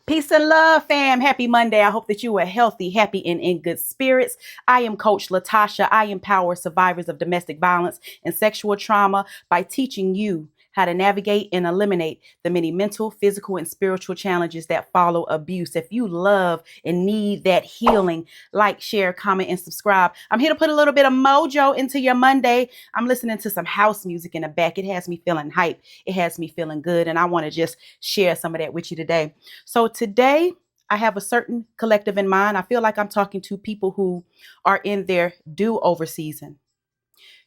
Peace and love, fam. Happy Monday. I hope that you are healthy, happy, and in good spirits. I am Coach Latasha. I empower survivors of domestic violence and sexual trauma by teaching you how to navigate and eliminate the many mental, physical, and spiritual challenges that follow abuse. If you love and need that healing, like, share, comment, and subscribe. I'm here to put a little bit of mojo into your Monday. I'm listening to some house music in the back. It has me feeling hype. It has me feeling good. And I want to just share some of that with you today. So today, I have a certain collective in mind. I feel like I'm talking to people who are in their do-over season.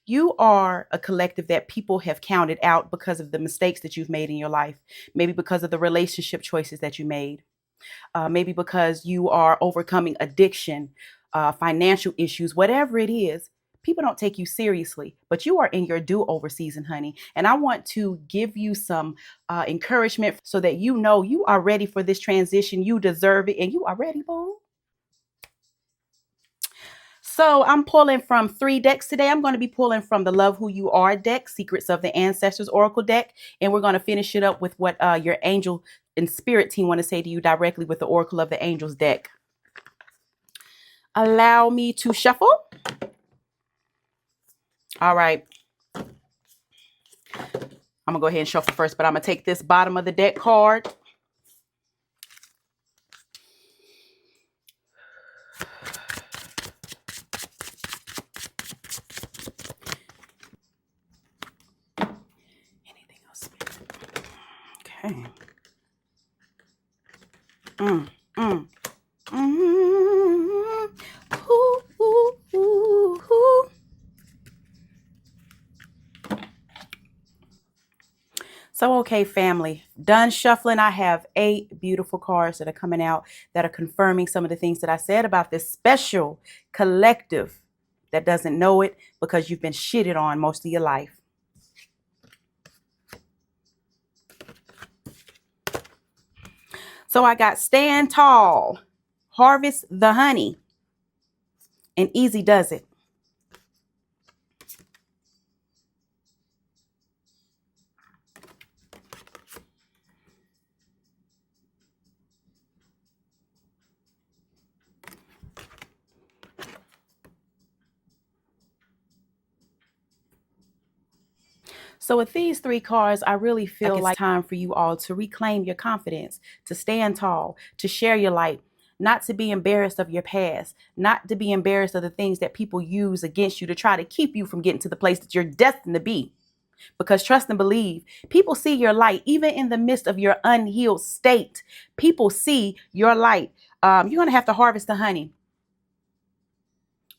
You are a collective that people have counted out because of the mistakes that you've made in your life, maybe because of the relationship choices that you made, maybe because you are overcoming addiction, financial issues, whatever it is. People don't take you seriously, but you are in your do-over season, honey. And I want to give you some encouragement so that you know you are ready for this transition. You deserve it, and you are ready, boo. So I'm pulling from 3 decks today. I'm going to be pulling from the Love Who You Are deck, Secrets of the Ancestors Oracle deck, and we're going to finish it up with what your angel and spirit team want to say to you directly with the Oracle of the Angels deck. Allow me to shuffle. All right. I'm going to go ahead and shuffle first, but I'm going to take this bottom of the deck card. Anything else? Okay. Mm, mm, mm, ooh, ooh, ooh, ooh. So, okay, family, done shuffling. I have 8 beautiful cards that are coming out that are confirming some of the things that I said about this special collective that doesn't know it because you've been shitted on most of your life. So I got Stand Tall, Harvest the Honey, and Easy Does It. So with these 3 cards, I really feel like it's time for you all to reclaim your confidence, to stand tall, to share your light, not to be embarrassed of your past, not to be embarrassed of the things that people use against you to try to keep you from getting to the place that you're destined to be. Because trust and believe, people see your light, even in the midst of your unhealed state. People see your light. You're going to have to harvest the honey.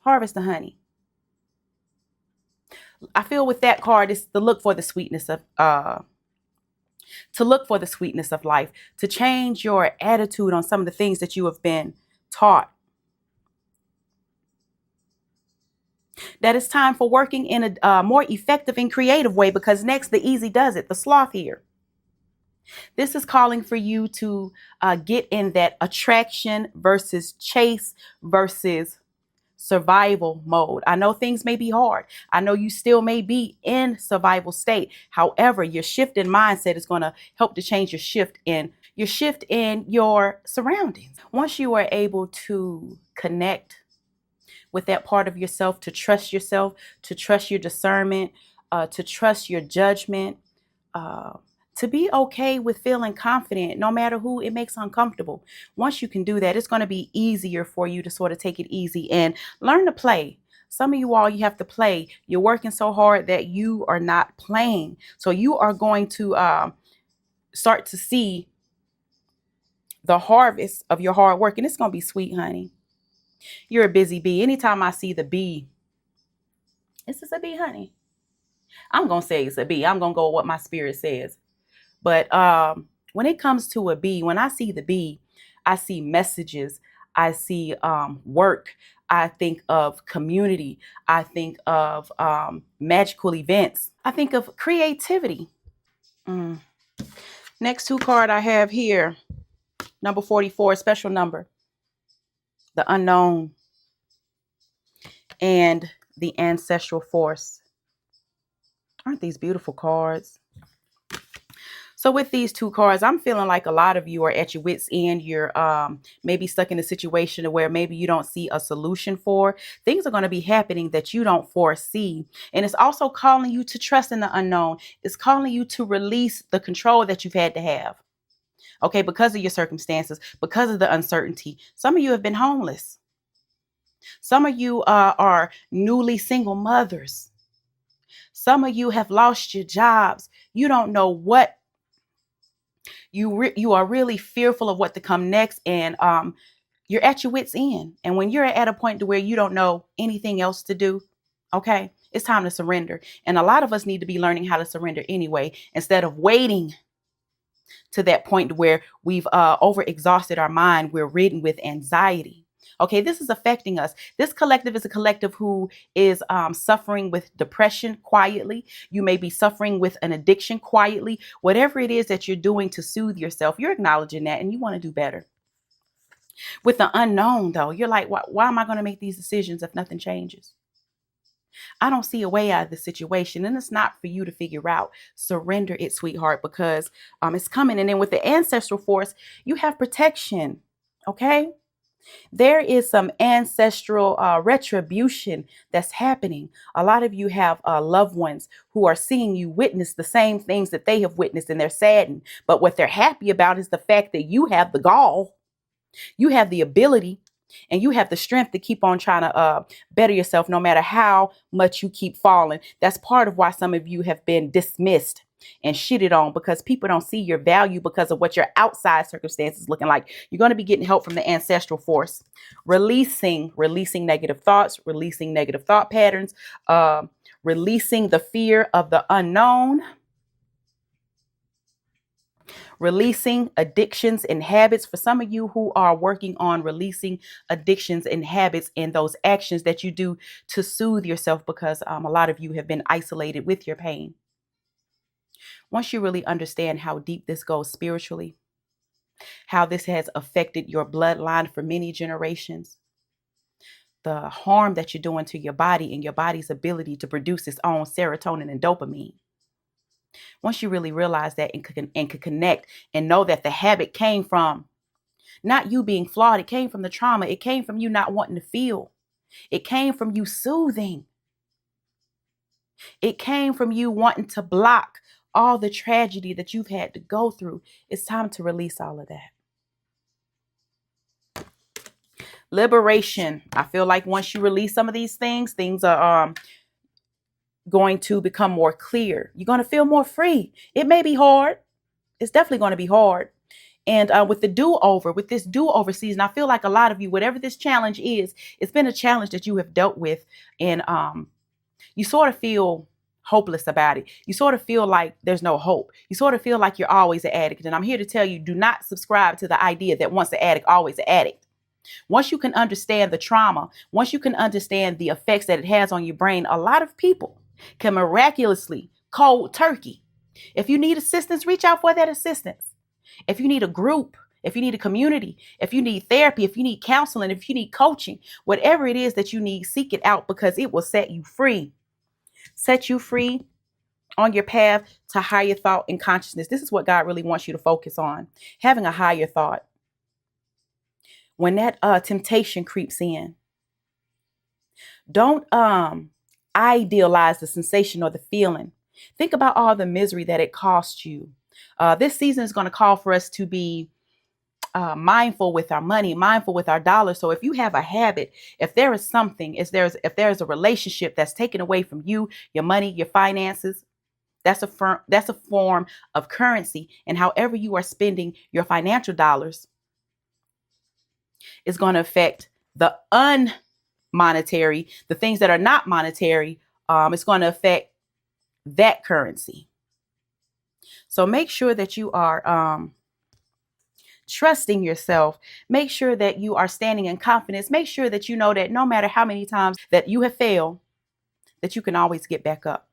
Harvest the honey. I feel with that card, it's to look for the sweetness of life, to change your attitude on some of the things that you have been taught. That it's time for working in a more effective and creative way, because next, the easy does it, the sloth here. This is calling for you to get in that attraction versus chase versus survival mode. I know things may be hard. I know you still may be in survival state. However, your shift in mindset is going to help to change your shift in your surroundings. Once you are able to connect with that part of yourself, to trust yourself, to trust your discernment, to trust your judgment, to be okay with feeling confident no matter who it makes uncomfortable. Once you can do that, it's going to be easier for you to sort of take it easy and learn to play. Some of you all, you have to play. You're working so hard that you are not playing. So you are going to start to see the harvest of your hard work. And it's going to be sweet, honey. You're a busy bee. Anytime I see the bee, this is a bee, honey. I'm going to say it's a bee. I'm going to go with what my spirit says. But when it comes to a bee, when I see the bee, I see messages. I see work. I think of community. I think of magical events. I think of creativity. Next 2 card I have here, number 44, special number, the unknown, and the ancestral force. Aren't these beautiful cards? So with these two cards, I'm feeling like a lot of you are at your wits' end. You're maybe stuck in a situation where maybe you don't see a solution for. Things are going to be happening that you don't foresee. And it's also calling you to trust in the unknown. It's calling you to release the control that you've had to have. Okay, because of your circumstances, because of the uncertainty. Some of you have been homeless. Some of you are newly single mothers. Some of you have lost your jobs. You don't know what you are really fearful of what to come next, and you're at your wits end. And when you're at a point to where you don't know anything else to do, okay, it's time to surrender. And a lot of us need to be learning how to surrender anyway, instead of waiting to that point where we've overexhausted our mind. We're ridden with anxiety. Okay, this is affecting us. This collective is a collective who is suffering with depression quietly. You may be suffering with an addiction quietly. Whatever it is that you're doing to soothe yourself, you're acknowledging that and you want to do better. With the unknown, though, you're like, why am I going to make these decisions if nothing changes? I don't see a way out of the situation. And it's not for you to figure out. Surrender it, sweetheart, because it's coming. And then with the ancestral force, you have protection. Okay. There is some ancestral retribution that's happening. A lot of you have loved ones who are seeing you witness the same things that they have witnessed, and they're saddened. But what they're happy about is the fact that you have the gall, you have the ability, and you have the strength to keep on trying to better yourself no matter how much you keep falling. That's part of why some of you have been dismissed and shitted on, because people don't see your value because of what your outside circumstances looking like. You're going to be getting help from the ancestral force, releasing negative thoughts, releasing negative thought patterns, releasing the fear of the unknown, releasing addictions and habits. For some of you who are working on releasing addictions and habits and those actions that you do to soothe yourself, because a lot of you have been isolated with your pain. Once you really understand how deep this goes spiritually, how this has affected your bloodline for many generations, the harm that you're doing to your body and your body's ability to produce its own serotonin and dopamine. Once you really realize that and could connect and know that the habit came from not you being flawed, it came from the trauma, it came from you not wanting to feel, it came from you soothing, it came from you wanting to block all the tragedy that you've had to go through. It's time to release all of that. Liberation. I feel like once you release some of these things, things are going to become more clear. You're going to feel more free. It may be hard. It's definitely going to be hard. And with this do-over season, I feel like a lot of you, whatever this challenge is, it's been a challenge that you have dealt with. And you sort of feel hopeless about it. You sort of feel like there's no hope. You sort of feel like you're always an addict. And I'm here to tell you, do not subscribe to the idea that once an addict, always an addict. Once you can understand the trauma, once you can understand the effects that it has on your brain, a lot of people can miraculously cold turkey. If you need assistance, reach out for that assistance. If you need a group, if you need a community, if you need therapy, if you need counseling, if you need coaching, whatever it is that you need, seek it out, because it will set you free. Set you free on your path to higher thought and consciousness. This is what God really wants you to focus on, having a higher thought. When that temptation creeps in, don't idealize the sensation or the feeling. Think about all the misery that it cost you. This season is going to call for us to be mindful with our money, mindful with our dollars. So if you have a habit, if there is something, if there's a relationship that's taken away from you, your money, your finances, that's a form of currency. And however you are spending your financial dollars is going to affect the unmonetary, the things that are not monetary. It's going to affect that currency. So make sure that you are trusting yourself. Make sure that you are standing in confidence. Make sure that you know that no matter how many times that you have failed, that you can always get back up.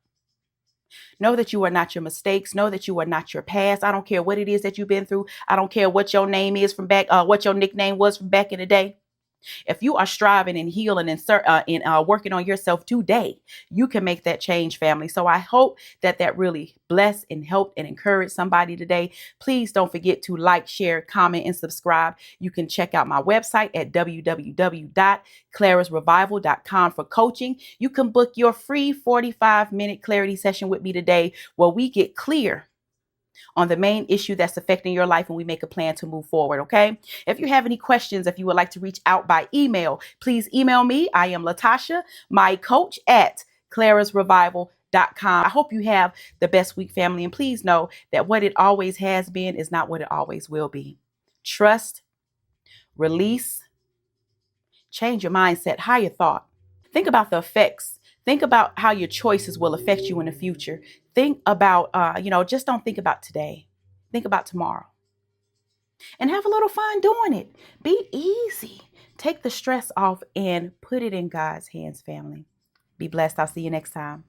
Know that you are not your mistakes. Know that you are not your past. I don't care what it is that you've been through. I don't care what your name is from back, what your nickname was from back in the day. If you are striving and healing and working on yourself today, you can make that change, family. So I hope that really blessed and helped and encouraged somebody today. Please don't forget to like, share, comment, and subscribe. You can check out my website at www.clarasrevival.com for coaching. You can book your free 45-minute clarity session with me today, where we get clear on the main issue that's affecting your life and we make a plan to move forward. Okay. If you have any questions, if you would like to reach out by email, please email me. I am Latasha, my coach at clarasrevival.com. I hope you have the best week, family. And please know that what it always has been is not what it always will be. Trust, release, change your mindset, higher thought. Think about the effects. Think about how your choices will affect you in the future. Think about, just don't think about today. Think about tomorrow. And have a little fun doing it. Be easy. Take the stress off and put it in God's hands, family. Be blessed. I'll see you next time.